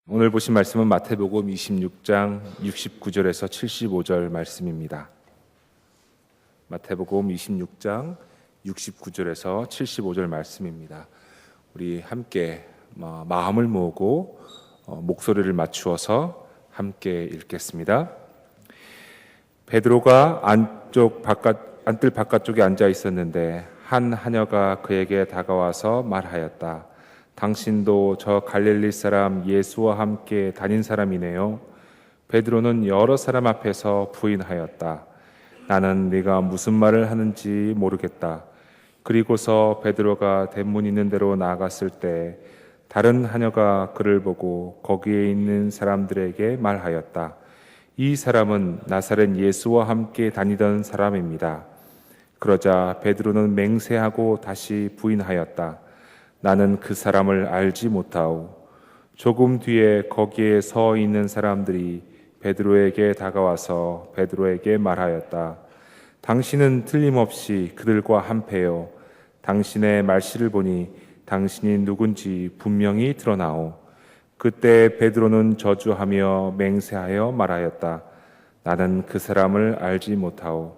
오늘 보신 말씀은 마태복음 26장 69절에서 75절 말씀입니다. 마태복음 26장 69절에서 75절 말씀입니다. 우리 함께 마음을 모으고 목소리를 맞추어서 함께 읽겠습니다. 베드로가 안뜰 바깥쪽에 앉아 있었는데 한 하녀가 그에게 다가와서 말하였다. 당신도 저 갈릴리 사람 예수와 함께 다닌 사람이네요. 베드로는 여러 사람 앞에서 부인하였다. 나는 네가 무슨 말을 하는지 모르겠다. 그리고서 베드로가 대문 있는 데로 나아갔을 때 다른 하녀가 그를 보고 거기에 있는 사람들에게 말하였다. 이 사람은 나사렛 예수와 함께 다니던 사람입니다. 그러자 베드로는 맹세하고 다시 부인하였다. 나는 그 사람을 알지 못하오. 조금 뒤에 거기에 서 있는 사람들이 베드로에게 다가와서 베드로에게 말하였다. 당신은 틀림없이 그들과 한패요. 당신의 말씨를 보니 당신이 누군지 분명히 드러나오. 그때 베드로는 저주하며 맹세하여 말하였다. 나는 그 사람을 알지 못하오.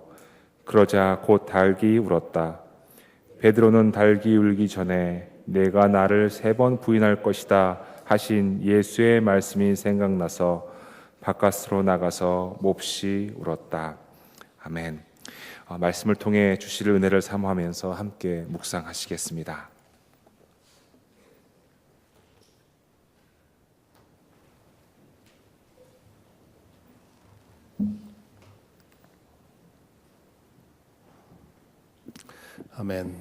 그러자 곧 닭이 울었다. 베드로는 닭이 울기 전에 내가 나를 3번 부인할 것이다 하신 예수의 말씀이 생각나서 바깥으로 나가서 몹시 울었다. 아멘. 말씀을 통해 주실 은혜를 사모하면서 함께 묵상하시겠습니다. 아멘.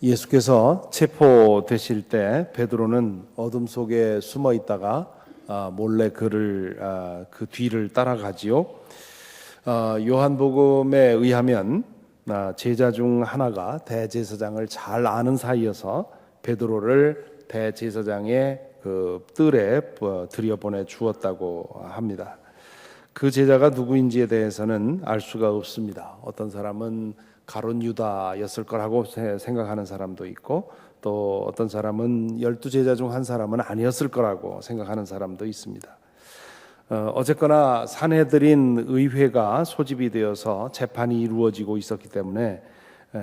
예수께서 체포되실 때 베드로는 어둠 속에 숨어 있다가 몰래 그 뒤를 따라가지요. 요한복음에 의하면 제자 중 하나가 대제사장을 잘 아는 사이여서 베드로를 대제사장의 그 뜰에 들여보내 주었다고 합니다. 그 제자가 누구인지에 대해서는 알 수가 없습니다. 어떤 사람은 가룟 유다였을 거라고 생각하는 사람도 있고, 또 어떤 사람은 12제자 중 한 사람은 아니었을 거라고 생각하는 사람도 있습니다. 어쨌거나 산헤드린 의회가 소집이 되어서 재판이 이루어지고 있었기 때문에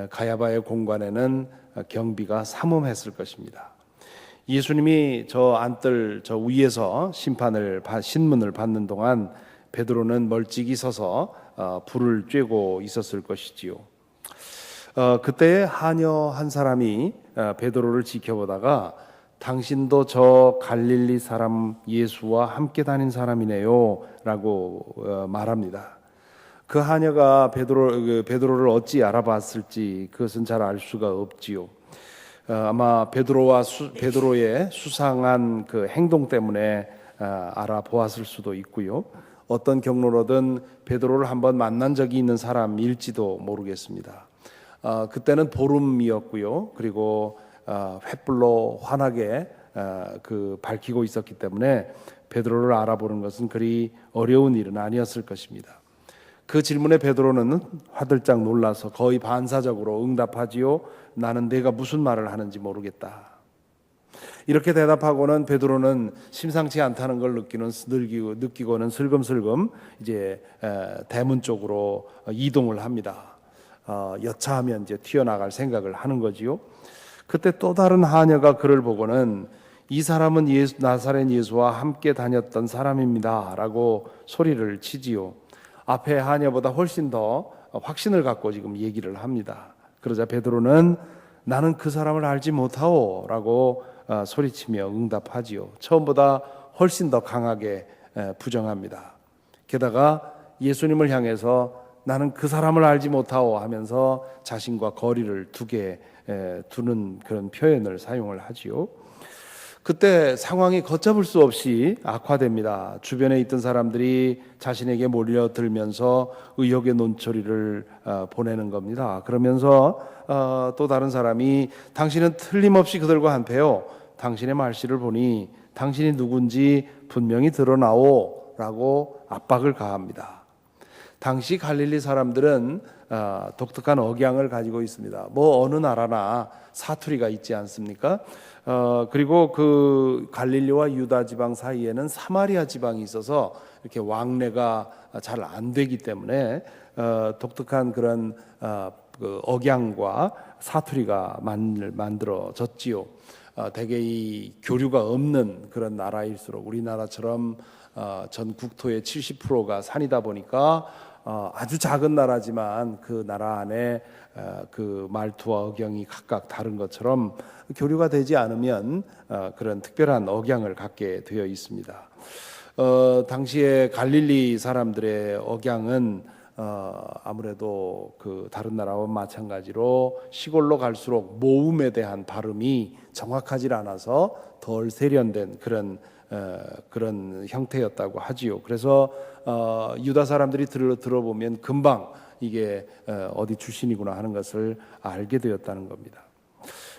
가야바의 공관에는 경비가 삼엄했을 것입니다. 예수님이 저 위에서 신문을 받는 동안 베드로는 멀찍이 서서 불을 쬐고 있었을 것이지요. 그때 하녀 한 사람이 베드로를 지켜보다가 당신도 저 갈릴리 사람 예수와 함께 다닌 사람이네요 라고 말합니다. 그 하녀가 베드로를 어찌 알아봤을지 그것은 잘 알 수가 없지요. 아마 베드로의 수상한 그 행동 때문에 알아보았을 수도 있고요. 어떤 경로로든 베드로를 한번 만난 적이 있는 사람일지도 모르겠습니다. 그때는 보름이었고요. 그리고 횃불로 환하게 밝히고 있었기 때문에 베드로를 알아보는 것은 그리 어려운 일은 아니었을 것입니다. 그 질문에 베드로는 화들짝 놀라서 거의 반사적으로 응답하지요. 나는 내가 무슨 말을 하는지 모르겠다. 이렇게 대답하고는 베드로는 심상치 않다는 걸 느끼고는 슬금슬금 이제 대문 쪽으로 이동을 합니다. 여차하면 이제 튀어나갈 생각을 하는 거지요. 그때 또 다른 하녀가 그를 보고는 이 사람은 나사렛 예수와 함께 다녔던 사람입니다라고 소리를 치지요. 앞에 하녀보다 훨씬 더 확신을 갖고 지금 얘기를 합니다. 그러자 베드로는 나는 그 사람을 알지 못하오라고 소리치며 응답하지요. 처음보다 훨씬 더 강하게 부정합니다. 게다가 예수님을 향해서 나는 그 사람을 알지 못하오 하면서 자신과 거리를 두는 그런 표현을 사용을 하지요. 그때 상황이 걷잡을 수 없이 악화됩니다. 주변에 있던 사람들이 자신에게 몰려들면서 의혹의 논초리를 보내는 겁니다. 그러면서 또 다른 사람이 당신은 틀림없이 그들과 한패요. 당신의 말씨를 보니 당신이 누군지 분명히 드러나오 라고 압박을 가합니다. 당시 갈릴리 사람들은 독특한 억양을 가지고 있습니다. 뭐 어느 나라나 사투리가 있지 않습니까? 그리고 그 갈릴리와 유다 지방 사이에는 사마리아 지방이 있어서 이렇게 왕래가 잘 안 되기 때문에 독특한 그런 그 억양과 사투리가 만들어졌지요. 대개 이 교류가 없는 그런 나라일수록 우리나라처럼 전 국토의 70%가 산이다 보니까 아주 작은 나라지만 그 나라 안에 그 말투와 억양이 각각 다른 것처럼 교류가 되지 않으면 그런 특별한 억양을 갖게 되어 있습니다. 당시에 갈릴리 사람들의 억양은 아무래도 그 다른 나라와 마찬가지로 시골로 갈수록 모음에 대한 발음이 정확하지 않아서 덜 세련된 그런 형태였다고 하지요. 그래서 유다 사람들이 들어보면 금방 이게 어디 출신이구나 하는 것을 알게 되었다는 겁니다.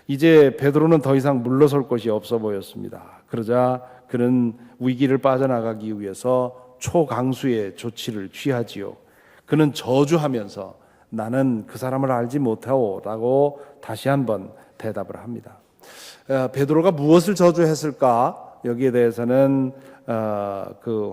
이제 베드로는 더 이상 물러설 곳이 없어 보였습니다. 그러자 그는 위기를 빠져나가기 위해서 초강수의 조치를 취하지요. 그는 저주하면서 나는 그 사람을 알지 못하오라고 다시 한번 대답을 합니다. 베드로가 무엇을 저주했을까? 여기에 대해서는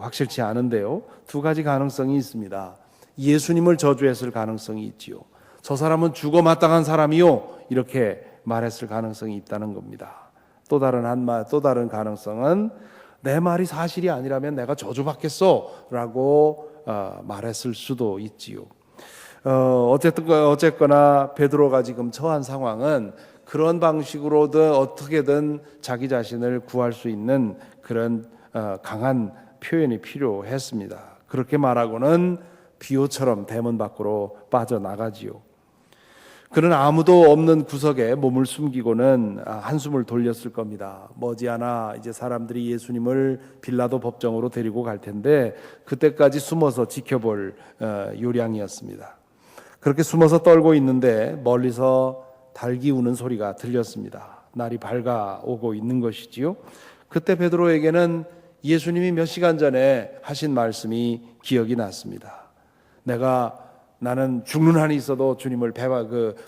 확실치 않은데요. 두 가지 가능성이 있습니다. 예수님을 저주했을 가능성이 있지요. 저 사람은 죽어 마땅한 사람이요, 이렇게 말했을 가능성이 있다는 겁니다. 또 다른 가능성은 내 말이 사실이 아니라면 내가 저주받겠소라고 말했을 수도 있지요. 어쨌거나 베드로가 지금 처한 상황은 그런 방식으로든 어떻게든 자기 자신을 구할 수 있는 그런 강한 표현이 필요했습니다. 그렇게 말하고는 비호처럼 대문 밖으로 빠져나가지요. 그는 아무도 없는 구석에 몸을 숨기고는 한숨을 돌렸을 겁니다. 머지않아 이제 사람들이 예수님을 빌라도 법정으로 데리고 갈 텐데 그때까지 숨어서 지켜볼 요량이었습니다. 그렇게 숨어서 떨고 있는데 멀리서 닭이 우는 소리가 들렸습니다. 날이 밝아오고 있는 것이지요. 그때 베드로에게는 예수님이 몇 시간 전에 하신 말씀이 기억이 났습니다. 나는 죽는 한이 있어도 주님을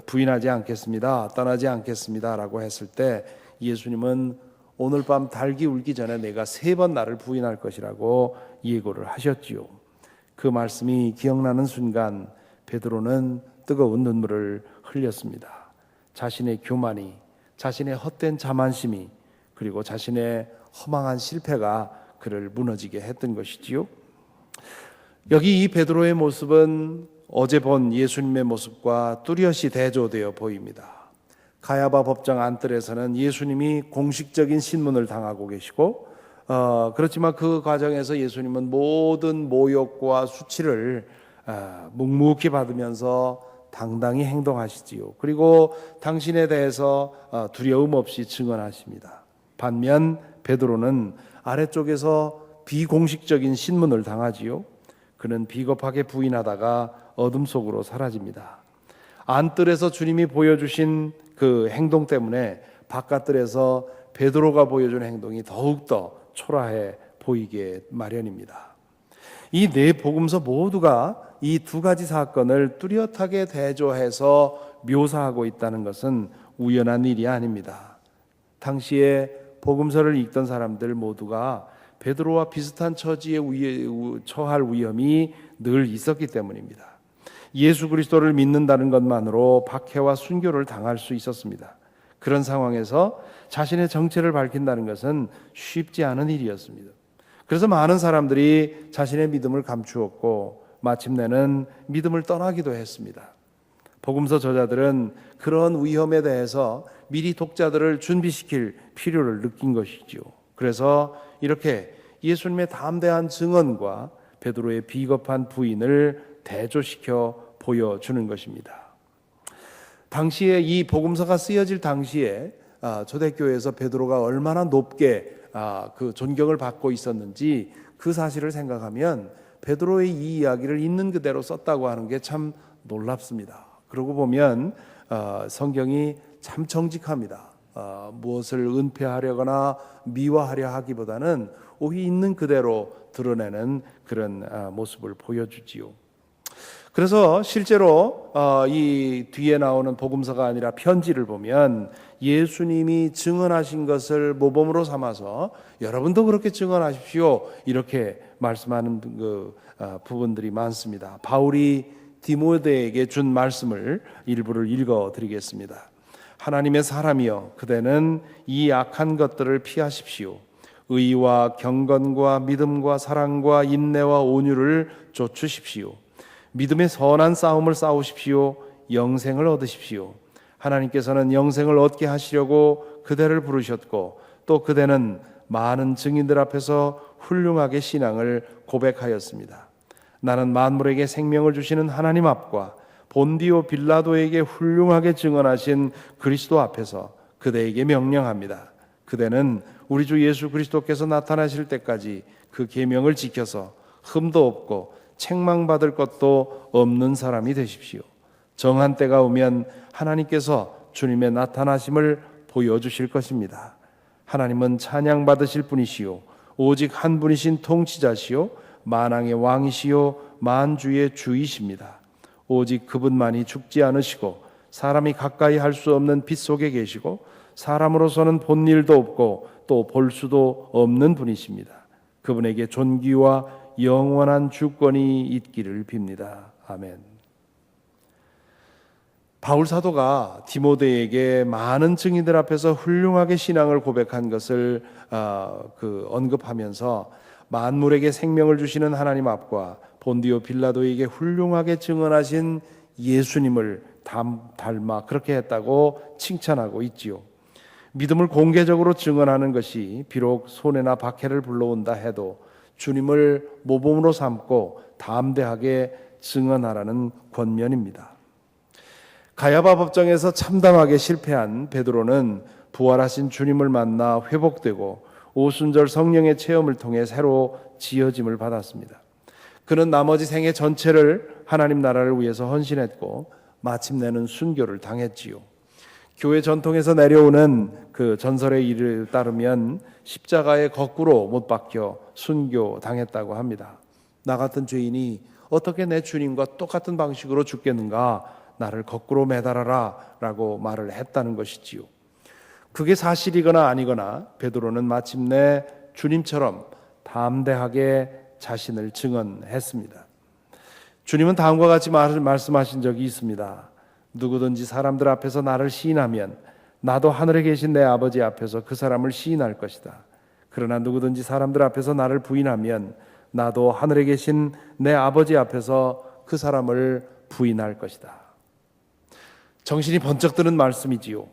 부인하지 않겠습니다. 떠나지 않겠습니다. 라고 했을 때 예수님은 오늘 밤 닭이 울기 전에 내가 3번 나를 부인할 것이라고 예고를 하셨지요. 그 말씀이 기억나는 순간 베드로는 뜨거운 눈물을 흘렸습니다. 자신의 교만이, 자신의 헛된 자만심이, 그리고 자신의 허망한 실패가 그를 무너지게 했던 것이지요. 여기 이 베드로의 모습은 어제 본 예수님의 모습과 뚜렷이 대조되어 보입니다. 가야바 법정 안뜰에서는 예수님이 공식적인 신문을 당하고 계시고 그렇지만 그 과정에서 예수님은 모든 모욕과 수치를 묵묵히 받으면서 당당히 행동하시지요. 그리고 당신에 대해서 두려움 없이 증언하십니다. 반면 베드로는 아래쪽에서 비공식적인 신문을 당하지요. 그는 비겁하게 부인하다가 어둠 속으로 사라집니다. 안뜰에서 주님이 보여주신 그 행동 때문에 바깥뜰에서 베드로가 보여준 행동이 더욱더 초라해 보이게 마련입니다. 이 네 복음서 모두가 이 두 가지 사건을 뚜렷하게 대조해서 묘사하고 있다는 것은 우연한 일이 아닙니다. 당시에 복음서를 읽던 사람들 모두가 베드로와 비슷한 처지에 처할 위험이 늘 있었기 때문입니다. 예수 그리스도를 믿는다는 것만으로 박해와 순교를 당할 수 있었습니다. 그런 상황에서 자신의 정체를 밝힌다는 것은 쉽지 않은 일이었습니다. 그래서 많은 사람들이 자신의 믿음을 감추었고 마침내는 믿음을 떠나기도 했습니다. 복음서 저자들은 그런 위험에 대해서 미리 독자들을 준비시킬 필요를 느낀 것이죠. 그래서 이렇게 예수님의 담대한 증언과 베드로의 비겁한 부인을 대조시켜 보여주는 것입니다. 당시에 이 복음서가 쓰여질 당시에 초대교회에서 베드로가 얼마나 높게 그 존경을 받고 있었는지 그 사실을 생각하면 베드로의 이 이야기를 있는 그대로 썼다고 하는 게 참 놀랍습니다. 그러고 보면 성경이 참 정직합니다. 무엇을 은폐하려거나 미화하려 하기보다는 오히 있는 그대로 드러내는 그런 모습을 보여주지요. 그래서 실제로 이 뒤에 나오는 복음서가 아니라 편지를 보면 예수님이 증언하신 것을 모범으로 삼아서 여러분도 그렇게 증언하십시오 이렇게 말씀하는 부분들이 많습니다. 바울이 디모데에게 준 말씀을 일부를 읽어드리겠습니다. 하나님의 사람이여, 그대는 이 악한 것들을 피하십시오. 의와 경건과 믿음과 사랑과 인내와 온유를 좇으십시오. 믿음의 선한 싸움을 싸우십시오. 영생을 얻으십시오. 하나님께서는 영생을 얻게 하시려고 그대를 부르셨고 또 그대는 많은 증인들 앞에서 훌륭하게 신앙을 고백하였습니다. 나는 만물에게 생명을 주시는 하나님 앞과 본디오 빌라도에게 훌륭하게 증언하신 그리스도 앞에서 그대에게 명령합니다. 그대는 우리 주 예수 그리스도께서 나타나실 때까지 그 계명을 지켜서 흠도 없고 책망받을 것도 없는 사람이 되십시오. 정한 때가 오면 하나님께서 주님의 나타나심을 보여주실 것입니다. 하나님은 찬양받으실 분이시요 오직 한 분이신 통치자시요 만왕의 왕이시요 만주의 주이십니다. 오직 그분만이 죽지 않으시고 사람이 가까이 할 수 없는 빛 속에 계시고 사람으로서는 본 일도 없고 또 볼 수도 없는 분이십니다. 그분에게 존귀와 영원한 주권이 있기를 빕니다. 아멘. 바울 사도가 디모데에게 많은 증인들 앞에서 훌륭하게 신앙을 고백한 것을 언급하면서 만물에게 생명을 주시는 하나님 앞과 본디오 빌라도에게 훌륭하게 증언하신 예수님을 닮아 그렇게 했다고 칭찬하고 있지요. 믿음을 공개적으로 증언하는 것이 비록 손해나 박해를 불러온다 해도 주님을 모범으로 삼고 담대하게 증언하라는 권면입니다. 가야바 법정에서 참담하게 실패한 베드로는 부활하신 주님을 만나 회복되고 오순절 성령의 체험을 통해 새로 지어짐을 받았습니다. 그는 나머지 생애 전체를 하나님 나라를 위해서 헌신했고 마침내는 순교를 당했지요. 교회 전통에서 내려오는 그 전설의 일을 따르면 십자가에 거꾸로 못 박혀 순교 당했다고 합니다. 나 같은 죄인이 어떻게 내 주님과 똑같은 방식으로 죽겠는가? 나를 거꾸로 매달아라 라고 말을 했다는 것이지요. 그게 사실이거나 아니거나 베드로는 마침내 주님처럼 담대하게 자신을 증언했습니다. 주님은 다음과 같이 말씀하신 적이 있습니다. 누구든지 사람들 앞에서 나를 시인하면 나도 하늘에 계신 내 아버지 앞에서 그 사람을 시인할 것이다. 그러나 누구든지 사람들 앞에서 나를 부인하면 나도 하늘에 계신 내 아버지 앞에서 그 사람을 부인할 것이다. 정신이 번쩍 드는 말씀이지요.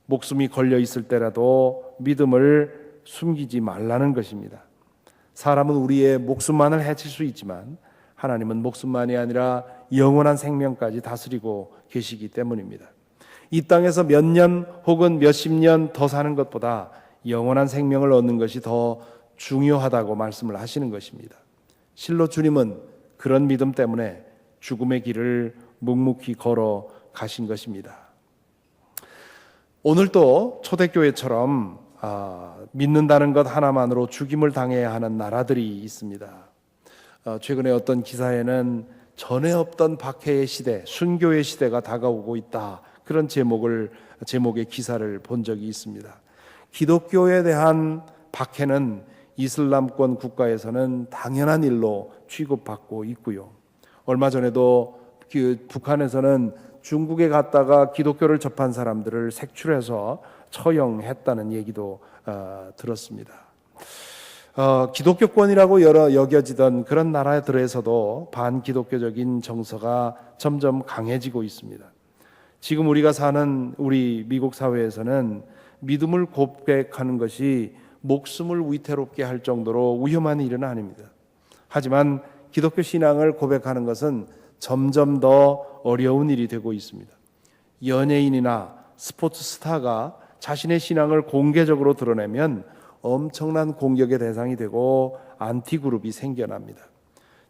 목숨이 걸려 있을 때라도 믿음을 숨기지 말라는 것입니다. 사람은 우리의 목숨만을 해칠 수 있지만 하나님은 목숨만이 아니라 영원한 생명까지 다스리고 계시기 때문입니다. 이 땅에서 몇 년 혹은 몇십 년 더 사는 것보다 영원한 생명을 얻는 것이 더 중요하다고 말씀을 하시는 것입니다. 실로 주님은 그런 믿음 때문에 죽음의 길을 묵묵히 걸어 가신 것입니다. 오늘도 초대교회처럼 믿는다는 것 하나만으로 죽임을 당해야 하는 나라들이 있습니다. 최근에 어떤 기사에는 전에 없던 박해의 시대, 순교의 시대가 다가오고 있다. 그런 제목의 기사를 본 적이 있습니다. 기독교에 대한 박해는 이슬람권 국가에서는 당연한 일로 취급받고 있고요. 얼마 전에도 북한에서는 중국에 갔다가 기독교를 접한 사람들을 색출해서 처형했다는 얘기도 들었습니다. 기독교권이라고 여겨지던 그런 나라들에서도 반기독교적인 정서가 점점 강해지고 있습니다. 지금 우리가 사는 우리 미국 사회에서는 믿음을 고백하는 것이 목숨을 위태롭게 할 정도로 위험한 일은 아닙니다. 하지만 기독교 신앙을 고백하는 것은 점점 더 어려운 일이 되고 있습니다. 연예인이나 스포츠 스타가 자신의 신앙을 공개적으로 드러내면 엄청난 공격의 대상이 되고 안티그룹이 생겨납니다.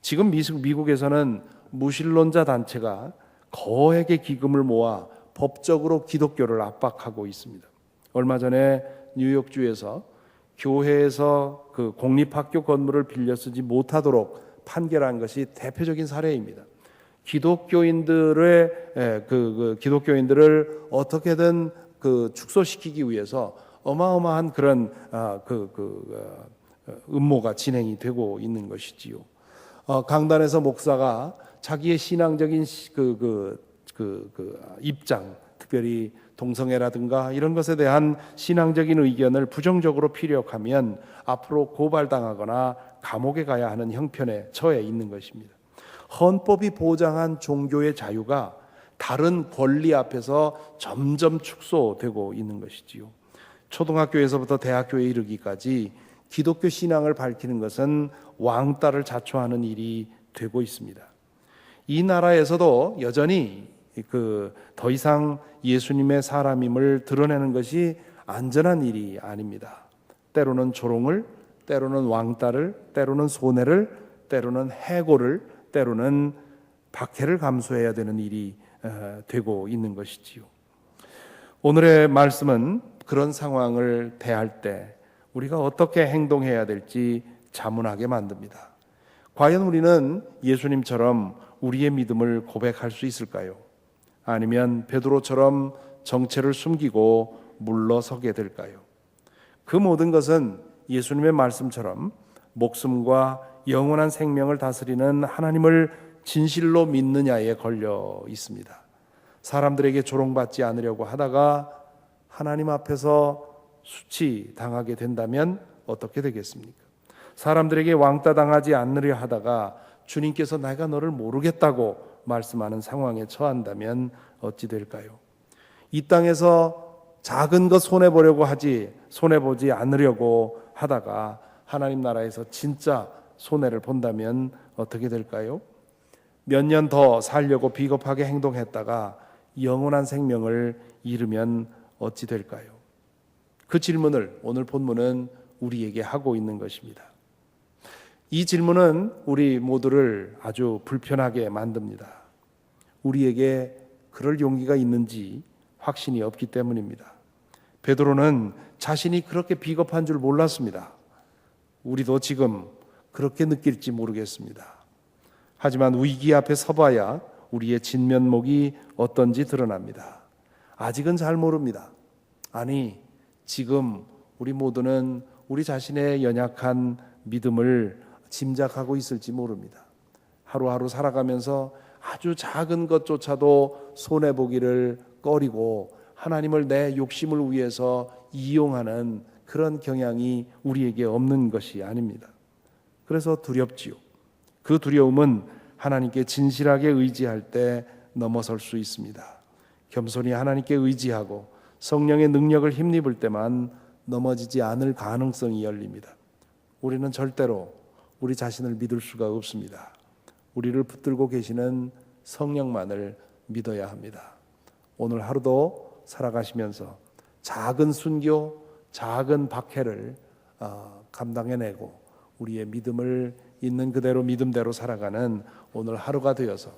지금 미국에서는 무신론자 단체가 거액의 기금을 모아 법적으로 기독교를 압박하고 있습니다. 얼마 전에 뉴욕주에서 교회에서 그 공립학교 건물을 빌려 쓰지 못하도록 판결한 것이 대표적인 사례입니다. 기독교인들을 어떻게든 축소시키기 위해서 어마어마한 그런 음모가 진행이 되고 있는 것이지요. 강단에서 목사가 자기의 신앙적인 입장, 특별히 동성애라든가 이런 것에 대한 신앙적인 의견을 부정적으로 피력하면 앞으로 고발당하거나 감옥에 가야 하는 형편에 처해 있는 것입니다. 헌법이 보장한 종교의 자유가 다른 권리 앞에서 점점 축소되고 있는 것이지요. 초등학교에서부터 대학교에 이르기까지 기독교 신앙을 밝히는 것은 왕따를 자초하는 일이 되고 있습니다. 이 나라에서도 여전히 더 이상 예수님의 사람임을 드러내는 것이 안전한 일이 아닙니다. 때로는 조롱을, 때로는 왕따를, 때로는 손해를, 때로는 해고를, 때로는 박해를 감수해야 되는 일이 되고 있는 것이지요. 오늘의 말씀은 그런 상황을 대할 때 우리가 어떻게 행동해야 될지 자문하게 만듭니다. 과연 우리는 예수님처럼 우리의 믿음을 고백할 수 있을까요? 아니면 베드로처럼 정체를 숨기고 물러서게 될까요? 그 모든 것은 예수님의 말씀처럼 목숨과 영원한 생명을 다스리는 하나님을 진실로 믿느냐에 걸려 있습니다. 사람들에게 조롱받지 않으려고 하다가 하나님 앞에서 수치당하게 된다면 어떻게 되겠습니까? 사람들에게 왕따당하지 않으려 하다가 주님께서 내가 너를 모르겠다고 말씀하는 상황에 처한다면 어찌 될까요? 이 땅에서 작은 것 손해보지 않으려고 하다가 하나님 나라에서 진짜 손해를 본다면 어떻게 될까요? 몇 년 더 살려고 비겁하게 행동했다가 영원한 생명을 잃으면 어찌 될까요? 그 질문을 오늘 본문은 우리에게 하고 있는 것입니다. 이 질문은 우리 모두를 아주 불편하게 만듭니다. 우리에게 그럴 용기가 있는지 확신이 없기 때문입니다. 베드로는 자신이 그렇게 비겁한 줄 몰랐습니다. 우리도 지금 그렇게 느낄지 모르겠습니다. 하지만 위기 앞에 서봐야 우리의 진면목이 어떤지 드러납니다. 아직은 잘 모릅니다. 아니, 지금 우리 모두는 우리 자신의 연약한 믿음을 짐작하고 있을지 모릅니다. 하루하루 살아가면서 아주 작은 것조차도 손해보기를 꺼리고 하나님을 내 욕심을 위해서 이용하는 그런 경향이 우리에게 없는 것이 아닙니다. 그래서 두렵지요. 그 두려움은 하나님께 진실하게 의지할 때 넘어설 수 있습니다. 겸손히 하나님께 의지하고 성령의 능력을 힘입을 때만 넘어지지 않을 가능성이 열립니다. 우리는 절대로 우리 자신을 믿을 수가 없습니다. 우리를 붙들고 계시는 성령만을 믿어야 합니다. 오늘 하루도 살아가시면서 작은 순교, 작은 박해를 감당해내고 우리의 믿음을 있는 그대로 믿음대로 살아가는 오늘 하루가 되어서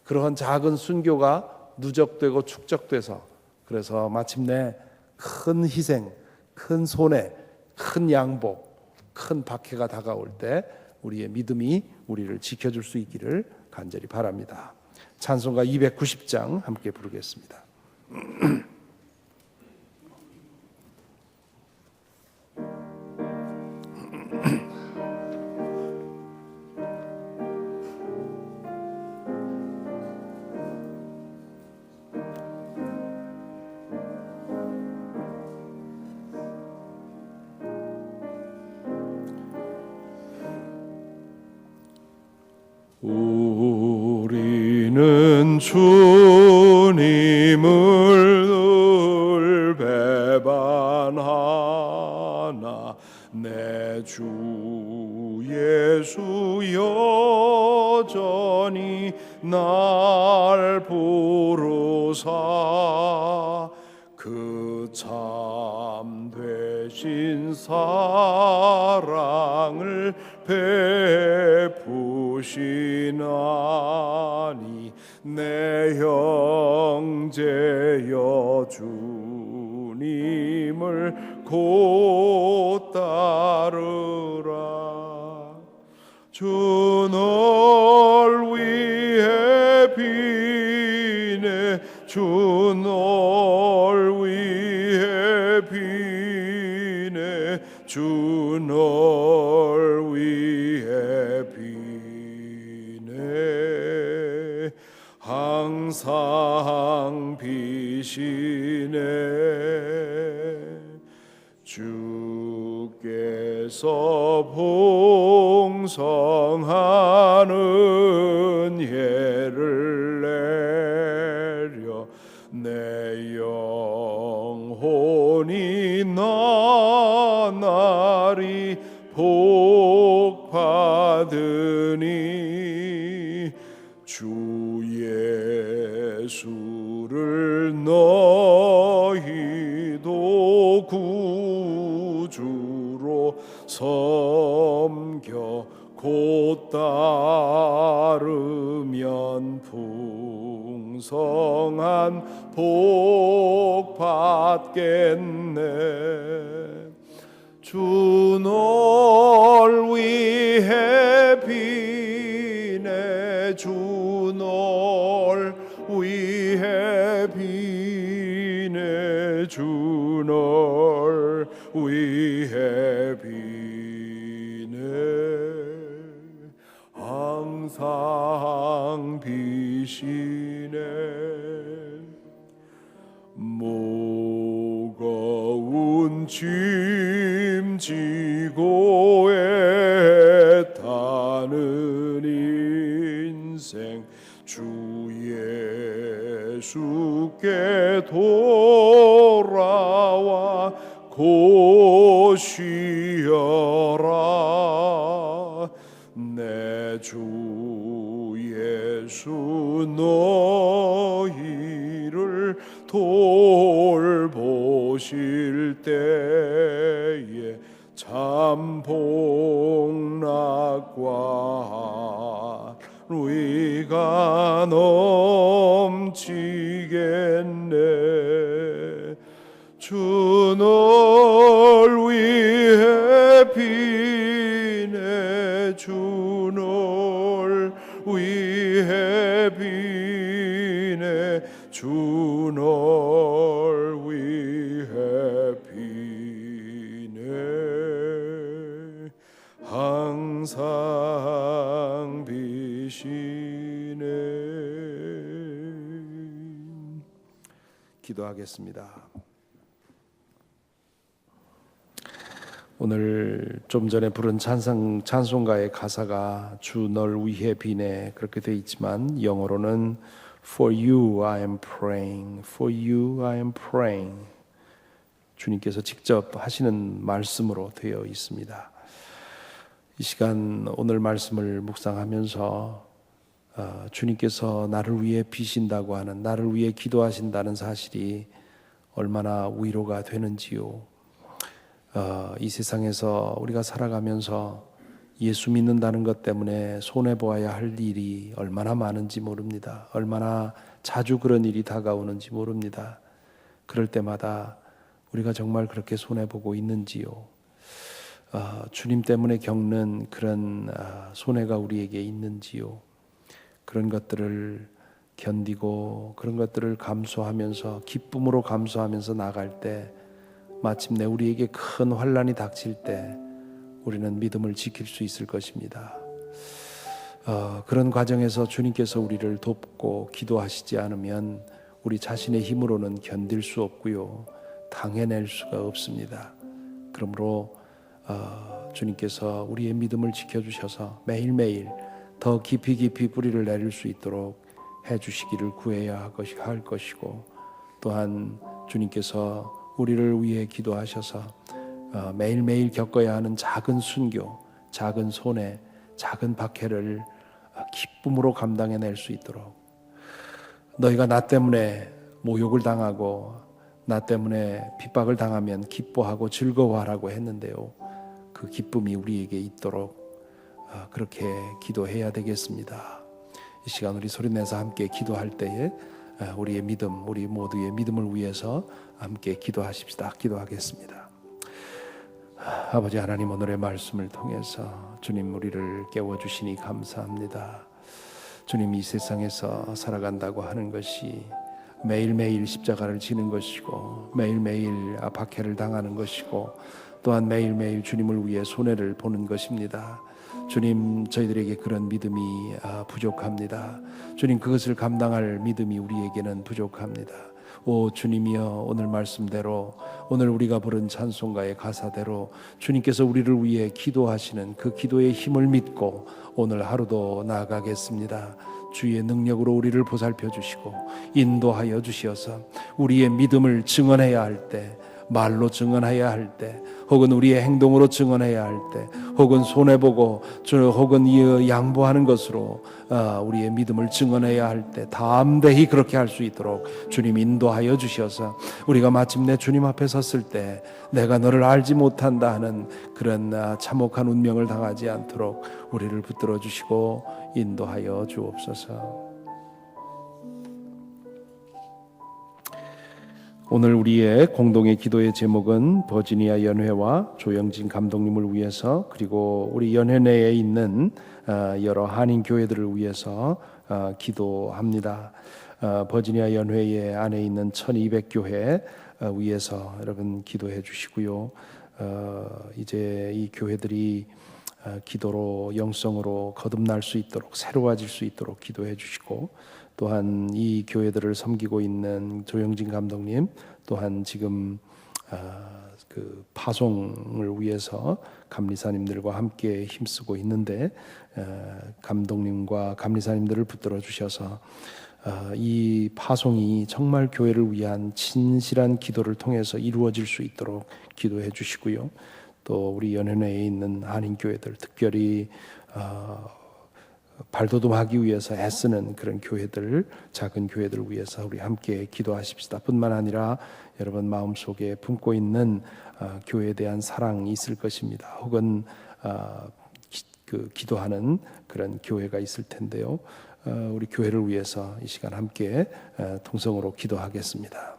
그러한 작은 순교가 누적되고 축적돼서 그래서 마침내 큰 희생, 큰 손해, 큰 양복, 큰 박해가 다가올 때 우리의 믿음이 우리를 지켜줄 수 있기를 간절히 바랍니다. 찬송가 290장 함께 부르겠습니다. 우리는 주님을 늘 배반하나 내 주 예수 여전히 날 부르사 그 참 되신 사랑을 베푸시나니 내 형제여 주님을 곧 따르라. 주 널 위해 주 널 위해 비네 항상 비시네 주께서 봉성하는 예를 내려 내 영혼이 나날이 복 받으니 주 예수를 너희도 구주로 섬겨 곧 따르면 풍성한 복 받겠네 주 널 위해 비네 주 널 위해 비네 주 널 위해 비네 항상 비시네 무거운 짐 지고 애타는 인생 주 예수께 돌아와 곧 쉬어라 내 주 예수 너희를 돌보실 때에 참 복락과 의가 넘치겠네 주 널 위해 비네 주 널 위해 비네 주 널 위해 비네 항상 비시네 기도하겠습니다. 오늘 좀 전에 부른 찬송가의 가사가 주 널 위해 비네 그렇게 되어 있지만 영어로는 For you I am praying, for you I am praying 주님께서 직접 하시는 말씀으로 되어 있습니다. 이 시간 오늘 말씀을 묵상하면서 주님께서 나를 위해 비신다고 하는 나를 위해 기도하신다는 사실이 얼마나 위로가 되는지요. 이 세상에서 우리가 살아가면서 예수 믿는다는 것 때문에 손해보아야 할 일이 얼마나 많은지 모릅니다. 얼마나 자주 그런 일이 다가오는지 모릅니다. 그럴 때마다 우리가 정말 그렇게 손해보고 있는지요. 주님 때문에 겪는 그런 손해가 우리에게 있는지요. 그런 것들을 견디고 그런 것들을 감수하면서 기쁨으로 감수하면서 나갈 때 마침내 우리에게 큰 환난이 닥칠 때 우리는 믿음을 지킬 수 있을 것입니다. 그런 과정에서 주님께서 우리를 돕고 기도하시지 않으면 우리 자신의 힘으로는 견딜 수 없고요. 당해낼 수가 없습니다. 그러므로 주님께서 우리의 믿음을 지켜주셔서 매일매일 더 깊이 뿌리를 내릴 수 있도록 해주시기를 구해야 할 것이고 또한 주님께서 우리를 위해 기도하셔서 매일매일 겪어야 하는 작은 순교, 작은 손해, 작은 박해를 기쁨으로 감당해낼 수 있도록 너희가 나 때문에 모욕을 당하고 나 때문에 핍박을 당하면 기뻐하고 즐거워하라고 했는데요. 그 기쁨이 우리에게 있도록 그렇게 기도해야 되겠습니다. 이 시간 우리 소리내서 함께 기도할 때에 우리의 믿음, 우리 모두의 믿음을 위해서 함께 기도하십시다. 기도하겠습니다. 아버지 하나님, 오늘의 말씀을 통해서 주님 우리를 깨워주시니 감사합니다. 주님, 이 세상에서 살아간다고 하는 것이 매일매일 십자가를 지는 것이고 매일매일 박해를 당하는 것이고 또한 매일매일 주님을 위해 손해를 보는 것입니다. 주님, 저희들에게 그런 믿음이 부족합니다. 주님, 그것을 감당할 믿음이 우리에게는 부족합니다. 오 주님이여, 오늘 말씀대로, 오늘 우리가 부른 찬송가의 가사대로 주님께서 우리를 위해 기도하시는 그 기도의 힘을 믿고 오늘 하루도 나아가겠습니다. 주의 능력으로 우리를 보살펴 주시고 인도하여 주시어서 우리의 믿음을 증언해야 할 때, 말로 증언해야 할 때, 혹은 우리의 행동으로 증언해야 할 때, 혹은 손해보고 혹은 양보하는 것으로 우리의 믿음을 증언해야 할 때 담대히 그렇게 할 수 있도록 주님 인도하여 주셔서 우리가 마침내 주님 앞에 섰을 때 내가 너를 알지 못한다 하는 그런 참혹한 운명을 당하지 않도록 우리를 붙들어 주시고 인도하여 주옵소서. 오늘 우리의 공동의 기도의 제목은 버지니아 연회와 조영진 감독님을 위해서, 그리고 우리 연회 내에 있는 여러 한인 교회들을 위해서 기도합니다. 버지니아 연회의 안에 있는 1200교회 위해서 여러분 기도해 주시고요. 이제 이 교회들이 기도로 영성으로 거듭날 수 있도록, 새로워질 수 있도록 기도해 주시고, 또한 이 교회들을 섬기고 있는 조영진 감독님, 또한 지금 그 파송을 위해서 감리사님들과 함께 힘쓰고 있는데 감독님과 감리사님들을 붙들어 주셔서 이 파송이 정말 교회를 위한 진실한 기도를 통해서 이루어질 수 있도록 기도해 주시고요. 또 우리 연회내에 있는 한인 교회들, 특별히 발돋움하기 위해서 애쓰는 그런 교회들, 작은 교회들을 위해서 우리 함께 기도하십시다. 뿐만 아니라 여러분 마음속에 품고 있는 교회에 대한 사랑이 있을 것입니다. 혹은 기도하는 그런 교회가 있을 텐데요. 우리 교회를 위해서 이 시간 함께 통성으로 기도하겠습니다.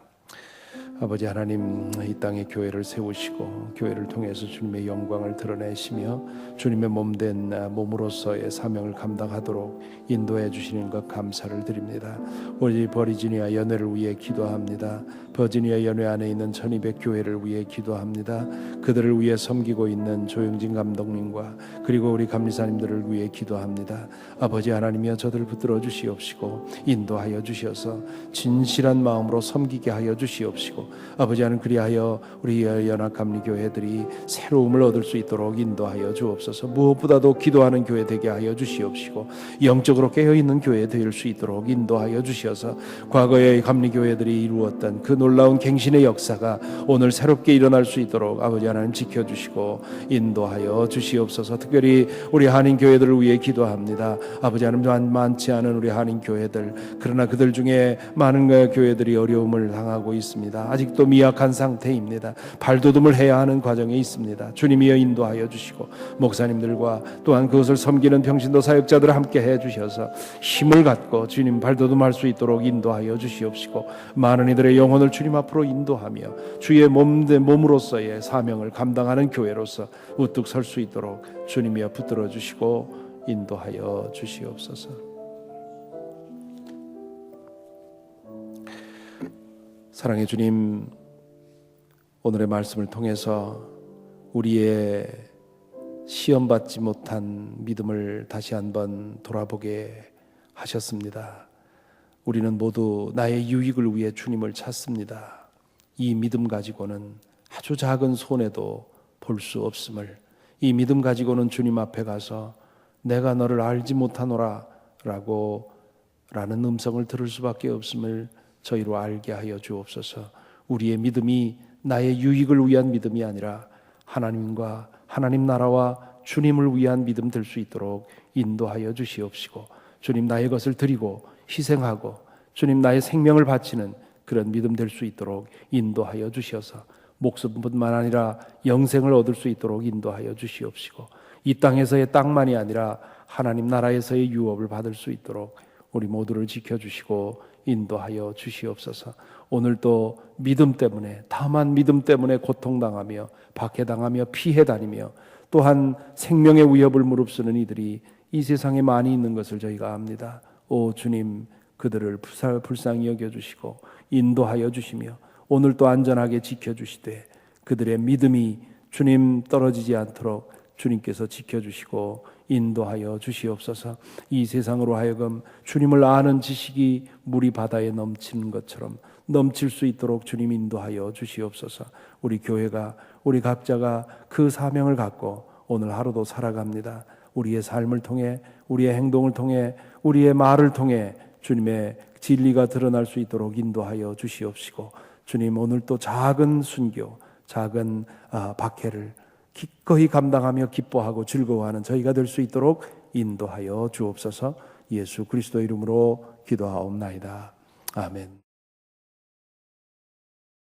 아버지 하나님, 이 땅에 교회를 세우시고 교회를 통해서 주님의 영광을 드러내시며 주님의 몸된 몸으로서의 사명을 감당하도록 인도해 주시는 것 감사를 드립니다. 우리 버지니아 연회를 위해 기도합니다. 버지니아 연회 안에 있는 1200교회를 위해 기도합니다. 그들을 위해 섬기고 있는 조영진 감독님과 그리고 우리 감리사님들을 위해 기도합니다. 아버지 하나님이여, 저들을 붙들어 주시옵시고 인도하여 주셔서 진실한 마음으로 섬기게 하여 주시옵시고, 아버지 하나님, 그리하여 우리 연합감리교회들이 새로움을 얻을 수 있도록 인도하여 주옵소서. 무엇보다도 기도하는 교회 되게 하여 주시옵시고 영적으로 깨어있는 교회 될 수 있도록 인도하여 주셔서 과거의 감리교회들이 이루었던 그 놀라운 갱신의 역사가 오늘 새롭게 일어날 수 있도록 아버지 하나님 지켜주시고 인도하여 주시옵소서. 특별히 우리 한인교회들을 위해 기도합니다. 아버지 하나님, 많지 않은 우리 한인교회들, 그러나 그들 중에 많은 교회들이 어려움을 당하고 있습니다. 아직도 미약한 상태입니다. 발돋움을 해야 하는 과정에 있습니다. 주님이여 인도하여 주시고 목사님들과 또한 그것을 섬기는 평신도 사역자들 함께 해 주셔서 힘을 갖고 주님 발돋움할 수 있도록 인도하여 주시옵시고, 많은 이들의 영혼을 주님 앞으로 인도하며 주의 몸으로서의 사명을 감당하는 교회로서 우뚝 설 수 있도록 주님이여 붙들어 주시고 인도하여 주시옵소서. 사랑의 주님, 오늘의 말씀을 통해서 우리의 시험받지 못한 믿음을 다시 한번 돌아보게 하셨습니다. 우리는 모두 나의 유익을 위해 주님을 찾습니다. 이 믿음 가지고는 아주 작은 손해도 볼 수 없음을, 이 믿음 가지고는 주님 앞에 가서 내가 너를 알지 못하노라 라는 음성을 들을 수밖에 없음을 저희로 알게 하여 주옵소서. 우리의 믿음이 나의 유익을 위한 믿음이 아니라 하나님과 하나님 나라와 주님을 위한 믿음 될 수 있도록 인도하여 주시옵시고, 주님 나의 것을 드리고 희생하고 주님 나의 생명을 바치는 그런 믿음 될 수 있도록 인도하여 주셔서 목숨뿐만 아니라 영생을 얻을 수 있도록 인도하여 주시옵시고, 이 땅에서의 땅만이 아니라 하나님 나라에서의 유업을 받을 수 있도록 우리 모두를 지켜주시고 인도하여 주시옵소서. 오늘도 믿음 때문에, 다만 믿음 때문에 고통당하며 박해당하며 피해 다니며 또한 생명의 위협을 무릅쓰는 이들이 이 세상에 많이 있는 것을 저희가 압니다. 오 주님, 그들을 불쌍히 여겨주시고 인도하여 주시며 오늘도 안전하게 지켜주시되 그들의 믿음이 주님 떨어지지 않도록 주님께서 지켜주시고 인도하여 주시옵소서. 이 세상으로 하여금 주님을 아는 지식이 물이 바다에 넘치는 것처럼 넘칠 수 있도록 주님 인도하여 주시옵소서. 우리 교회가, 우리 각자가 그 사명을 갖고 오늘 하루도 살아갑니다. 우리의 삶을 통해, 우리의 행동을 통해, 우리의 말을 통해 주님의 진리가 드러날 수 있도록 인도하여 주시옵시고, 주님 오늘 또 작은 순교, 작은 박해를 기꺼이 감당하며 기뻐하고 즐거워하는 저희가 될 수 있도록 인도하여 주옵소서. 예수 그리스도 이름으로 기도하옵나이다. 아멘.